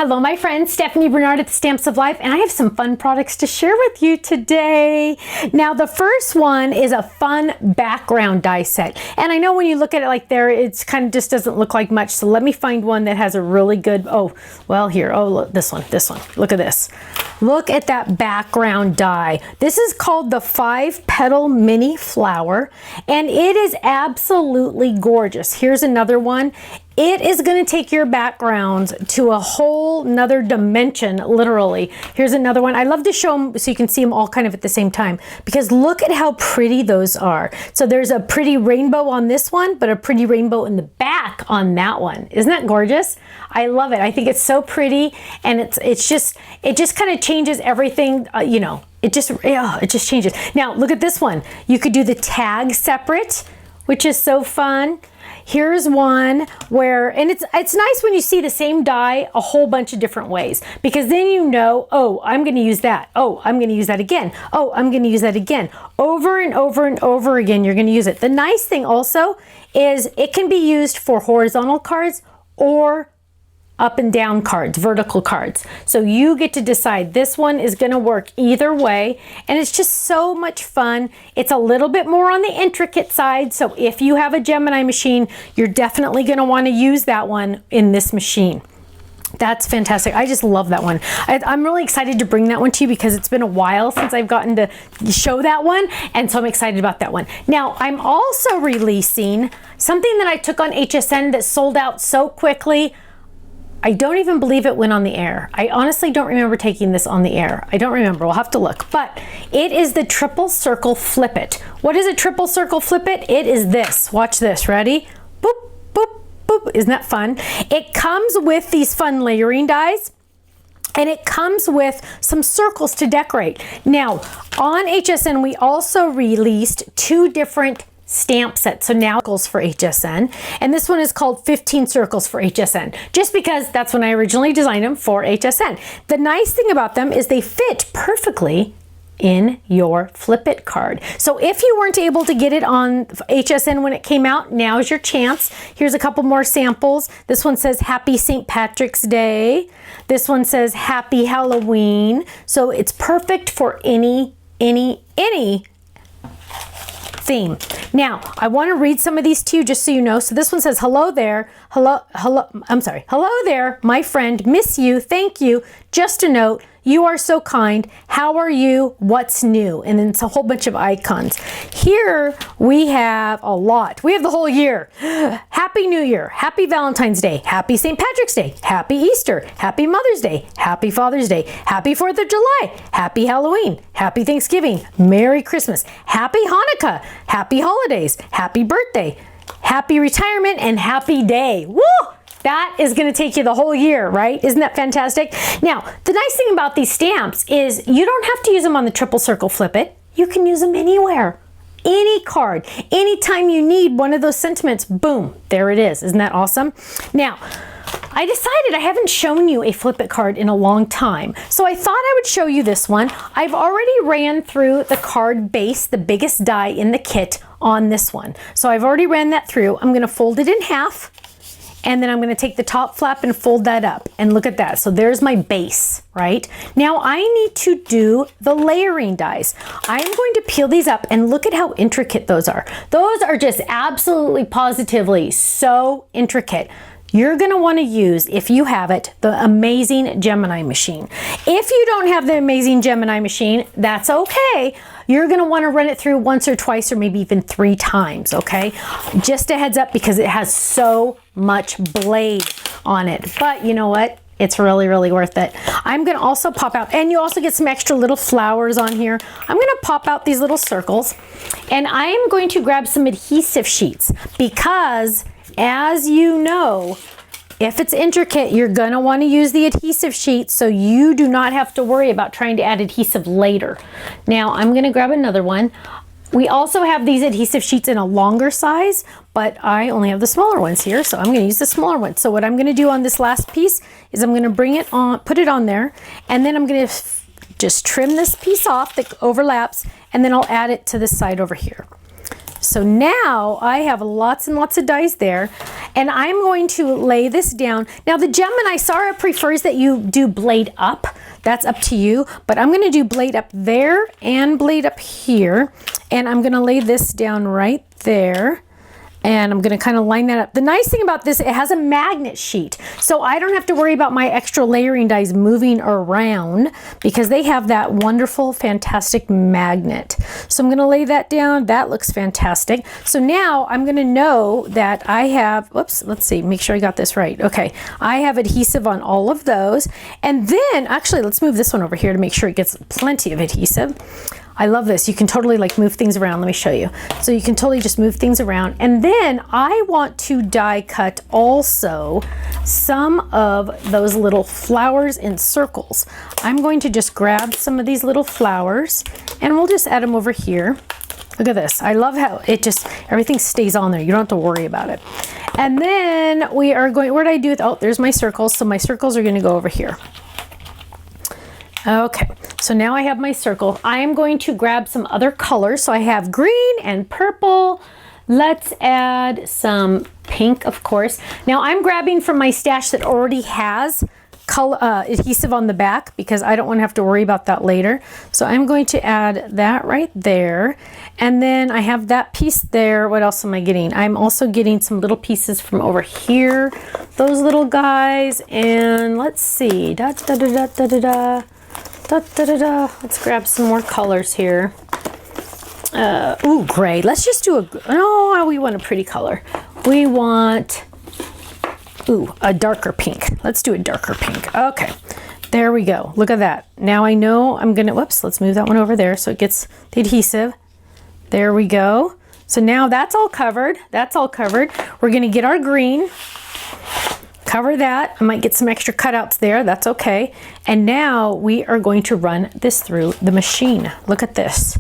Hello my friends, Stephanie Bernard at the Stamps of Life, and I have some fun products to share with you today. Now the first one is a fun background die set, and I know when you look at it like there, it's kind of just doesn't look like much, so let me find one that has a really good, look, this one, look at this. Look at that background die. This is called the 5-Petal Mini Flower, and it is absolutely gorgeous. Here's another one. It is going to take your backgrounds to a whole nother dimension, literally. Here's another one. I love to show them so you can see them all kind of at the same time, because look at how pretty those are. So there's a pretty rainbow on this one, but a pretty rainbow in the back on that one. Isn't that gorgeous? I love it. I think it's so pretty, and it just kind of changes everything, you know. It just changes. Now look at this one. You could do the tag separate, which is so fun. Here's one where, and it's nice when you see the same die a whole bunch of different ways, because then you know, oh, I'm going to use that. Oh, I'm going to use that again. Oh, I'm going to use that again. Over and over and over again, you're going to use it. The nice thing also is it can be used for horizontal cards or up and down cards, vertical cards. So you get to decide. This one is going to work either way, and it's just so much fun. It's a little bit more on the intricate side, so if you have a Gemini machine, you're definitely going to want to use that one in this machine. That's fantastic. I just love that one. I'm really excited to bring that one to you because it's been a while since I've gotten to show that one, and so I'm excited about that one. Now, I'm also releasing something that I took on HSN that sold out so quickly. I don't even believe it went on the air. I honestly don't remember taking this on the air. I don't remember. We'll have to look. But it is the Triple Circle Flip It. What is a Triple Circle Flip It? It is this. Watch this. Ready? Boop, boop, boop. Isn't that fun? It comes with these fun layering dies, and it comes with some circles to decorate. Now, on HSN, we also released 2 different stamp set. So now circles for HSN, and this one is called 15 circles for HSN, just because that's when I originally designed them for HSN. The nice thing about them is they fit perfectly in your Flip It card. So if you weren't able to get it on HSN when it came out, now's your chance. Here's a couple more samples. This one says Happy St. Patrick's Day. This one says Happy Halloween. So it's perfect for any theme. Now, I want to read some of these to you just so you know. So this one says, hello there, hello there, my friend, miss you, thank you, just a note, you are so kind, how are you, what's new? And then it's a whole bunch of icons. Here we have a lot. We have the whole year. Happy New Year, Happy Valentine's Day, Happy St. Patrick's Day, Happy Easter, Happy Mother's Day, Happy Father's Day, Happy 4th of July, Happy Halloween, Happy Thanksgiving, Merry Christmas, Happy Hanukkah, Happy Holidays, Happy Birthday, Happy Retirement, and Happy Day. Woo! That is going to take you the whole year, right? Isn't that fantastic? Now, the nice thing about these stamps is you don't have to use them on the Triple Circle Flip It. You can use them anywhere, any card, anytime you need one of those sentiments, boom, there it is. Isn't that awesome? Now, I decided I haven't shown you a Flip It card in a long time, so I thought I would show you this one. I've already ran through the card base, the biggest die in the kit, on this one. So I've already ran that through. I'm going to fold it in half, and then I'm going to take the top flap and fold that up, and look at that. So there's my base, right? Now I need to do the layering dies. I'm going to peel these up, and look at how intricate those are. Those are just absolutely positively so intricate. You're going to want to use, if you have it, the Amazing Gemini machine. If you don't have the Amazing Gemini machine, that's okay. You're going to want to run it through once or twice or maybe even 3 times, okay? Just a heads up, because it has so much blade on it. But you know what? It's really, really worth it. I'm going to also pop out, and you also get some extra little flowers on here. I'm going to pop out these little circles, and I am going to grab some adhesive sheets, because as you know, if it's intricate, you're going to want to use the adhesive sheet so you do not have to worry about trying to add adhesive later. Now, I'm going to grab another one. We also have these adhesive sheets in a longer size, but I only have the smaller ones here, so I'm going to use the smaller one. So what I'm going to do on this last piece is I'm going to bring it on, put it on there, and then I'm going to just trim this piece off that overlaps, and then I'll add it to this side over here. So now I have lots and lots of dies there, and I'm going to lay this down. Now the Gemini, Sarah prefers that you do blade up. That's up to you, but I'm gonna do blade up there and blade up here, and I'm gonna lay this down right there. And I'm gonna kind of line that up. The nice thing about this, it has a magnet sheet. So I don't have to worry about my extra layering dies moving around because they have that wonderful, fantastic magnet. So I'm gonna lay that down. That looks fantastic. So now I'm gonna know that I have, whoops, let's see, make sure I got this right. Okay, I have adhesive on all of those. And then, actually, let's move this one over here to make sure it gets plenty of adhesive. I love this. You can totally like move things around. Let me show you. So you can totally just move things around. And then I want to die cut also some of those little flowers in circles. I'm going to just grab some of these little flowers and we'll just add them over here. Look at this. I love how it just, everything stays on there. You don't have to worry about it. And then we are going, where did I do it? Oh, there's my circles. So my circles are going to go over here. Okay, so now I have my circle. I am going to grab some other colors. So I have green and purple. Let's add some pink, of course. Now I'm grabbing from my stash that already has color, adhesive on the back because I don't want to have to worry about that later. So I'm going to add that right there. And then I have that piece there. What else am I getting? I'm also getting some little pieces from over here. Those little guys. And let's see. Da, da, da, da, da, da, da. Da, da, da, da. Let's grab some more colors here. Ooh, gray. Let's just do no, we want a pretty color. We want, ooh, a darker pink. Let's do a darker pink. Okay, there we go. Look at that. Now I know I'm gonna, whoops, let's move that one over there so it gets the adhesive. There we go. So now that's all covered. That's all covered. We're gonna get our green. Cover that. I might get some extra cutouts there. That's okay. And now we are going to run this through the machine. Look at this.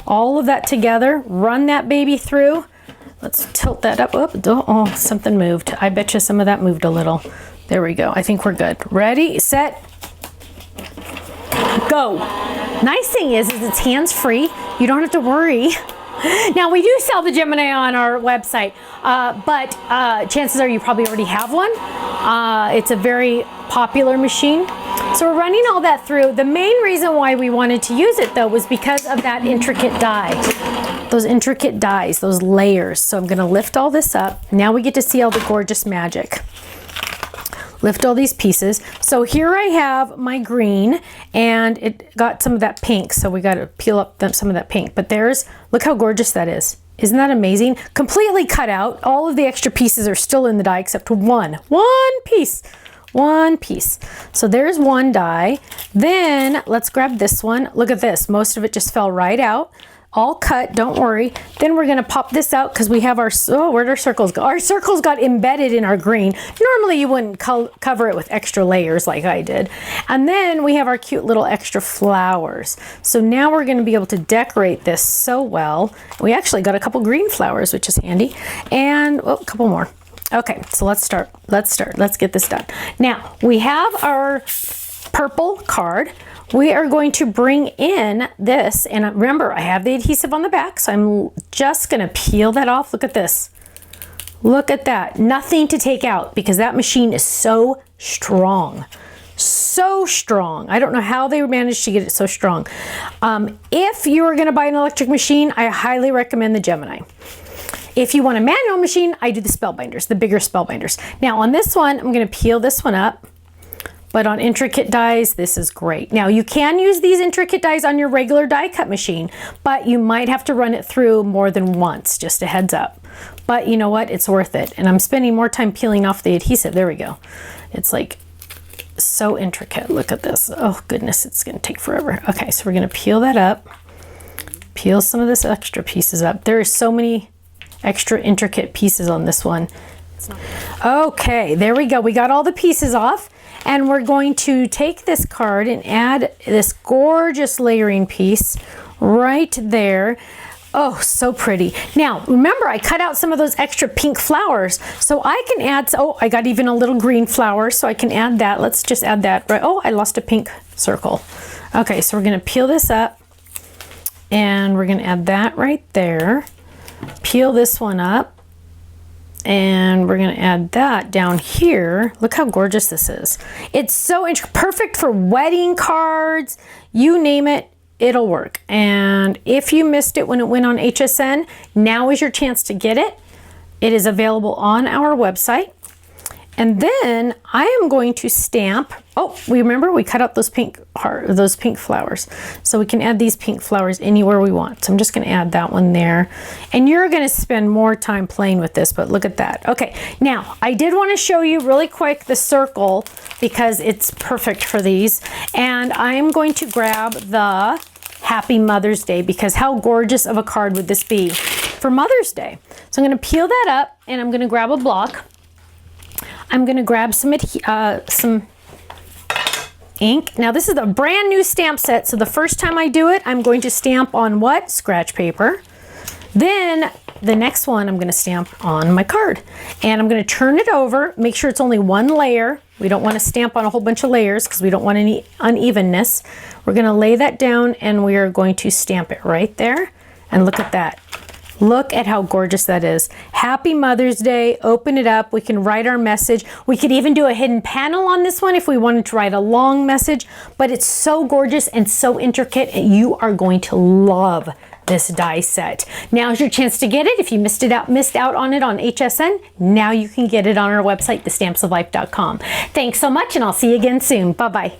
All of that together. Run that baby through. Let's tilt that up. Oh, something moved. I bet you some of that moved a little. There we go. I think we're good. Ready, set, go. Nice thing is it's hands-free. You don't have to worry. Now we do sell the Gemini on our website, but chances are you probably already have one. It's a very popular machine. So we're running all that through. The main reason why we wanted to use it though was because of that intricate die. Those intricate dies, those layers. So I'm gonna lift all this up. Now we get to see all the gorgeous magic. Lift all these pieces. So here I have my green and it got some of that pink. So we got to peel up some of that pink, but look how gorgeous that is. Isn't that amazing? Completely cut out. All of the extra pieces are still in the die except one piece. One piece. So there's one die. Then let's grab this one. Look at this. Most of it just fell right out. All cut, don't worry. Then we're gonna pop this out because we have our, where'd our circles go? Our circles got embedded in our green. Normally you wouldn't cover it with extra layers like I did. And then we have our cute little extra flowers. So now we're gonna be able to decorate this so well. We actually got a couple green flowers, which is handy. And a couple more. Okay, so let's start. Let's get this done. Now, we have our purple card. We are going to bring in this, and remember I have the adhesive on the back, so I'm just gonna peel that off. Look at this. Look at that. Nothing to take out because that machine is so strong. So strong. I don't know how they managed to get it so strong. If you are gonna buy an electric machine, I highly recommend the Gemini. If you want a manual machine, I do the Spellbinders, the bigger Spellbinders. Now on this one, I'm gonna peel this one up. But on intricate dies, this is great. Now you can use these intricate dies on your regular die cut machine, but you might have to run it through more than once, just a heads up. But you know what, it's worth it. And I'm spending more time peeling off the adhesive. There we go. It's like so intricate. Look at this. Oh goodness, it's gonna take forever. Okay, so we're gonna peel that up. Peel some of this extra pieces up. There are so many extra intricate pieces on this one. Okay, there we go. We got all the pieces off. And we're going to take this card and add this gorgeous layering piece right there. Oh, so pretty. Now, remember, I cut out some of those extra pink flowers. So I can add, oh, I got even a little green flower, so I can add that. Let's just add that. Right. Oh, I lost a pink circle. Okay, so we're going to peel this up. And we're going to add that right there. peel this one up. And we're going to add that down here. Look how gorgeous this is. It's so perfect for wedding cards. You name it, it'll work. And if you missed it when it went on HSN, now is your chance to get it. It is available on our website. And then I am going to stamp. Oh, remember we cut out those pink flowers. So we can add these pink flowers anywhere we want. So I'm just going to add that one there. And you're going to spend more time playing with this, but look at that. Okay, now I did want to show you really quick the circle because it's perfect for these. And I'm going to grab the Happy Mother's Day because how gorgeous of a card would this be for Mother's Day? So I'm going to peel that up and I'm going to grab a block. I'm going to grab some ink. Now this is a brand new stamp set, so the first time I do it, I'm going to stamp on what? Scratch paper. Then the next one I'm going to stamp on my card. And I'm going to turn it over, make sure it's only one layer. We don't want to stamp on a whole bunch of layers because we don't want any unevenness. We're going to lay that down and we are going to stamp it right there. And look at that. Look at how gorgeous that is. Happy Mother's Day. Open it up. We can write our message. We could even do a hidden panel on this one if we wanted to write a long message, but it's so gorgeous and so intricate and you are going to love this die set. Now's your chance to get it. If you missed out on it on HSN, now you can get it on our website, thestampsoflife.com. Thanks so much and I'll see you again soon. Bye-bye.